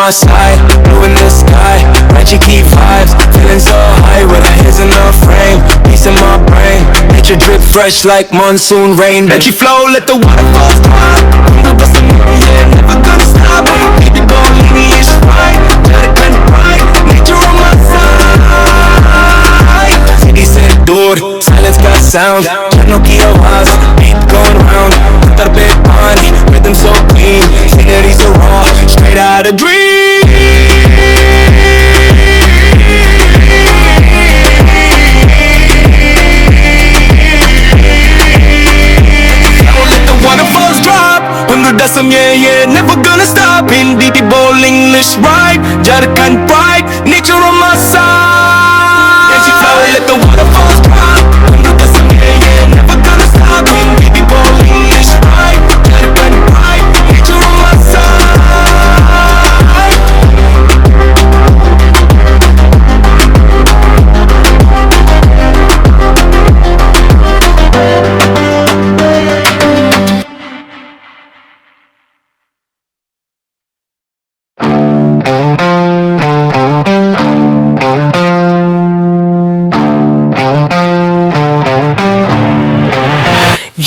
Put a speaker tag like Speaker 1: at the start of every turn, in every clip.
Speaker 1: my side, blue in the sky, Ranchi key vibes, feeling so high with our hands in the frame, peace in my brain, nature drip fresh like monsoon rain. Ranchi flow, let the waterfalls drop, yeah, never gonna stop, baby go lineage right, Jharkhand pride, nature on my side. City से दूर, silence का sound, झरनों की आवाज, beat going round, पत्थर पे पानी, rhythm so clean, scenery so raw, straight out a dream. Let the waterfalls drop, dasam yeah, never gonna stop. Hindi bowling English right, Jharkhand pride, nature on my side. Yeah, she flow, let the waterfalls drop, dasam yeah, never gonna stop. Hindi bowling English right, Jharkhand pride, nature on my side.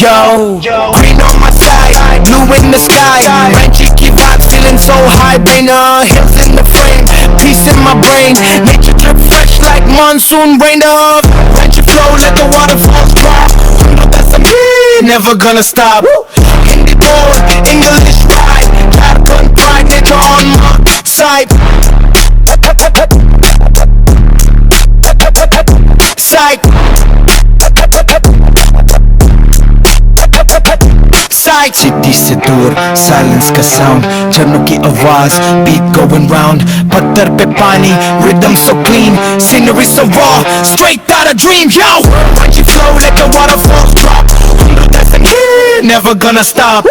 Speaker 1: Yo, green on my side, blue in the sky, Ranchi key vibes, feeling so high, brain hills in the frame, peace in my brain, nature drip fresh like monsoon rain. Ranchi flow, let the waterfalls drop, that's some heat, never gonna stop. Hindi bold, English right, Jharkhand pride, nature on my side. Psych. City से दूर, silence का sound, झरनों की आवाज, beat going round, पत्थर पे पानी, rhythm so clean, scenery so raw, straight out a dream. Yo, Ranchi flow, let the waterfalls drop, that's an hit, never gonna stop.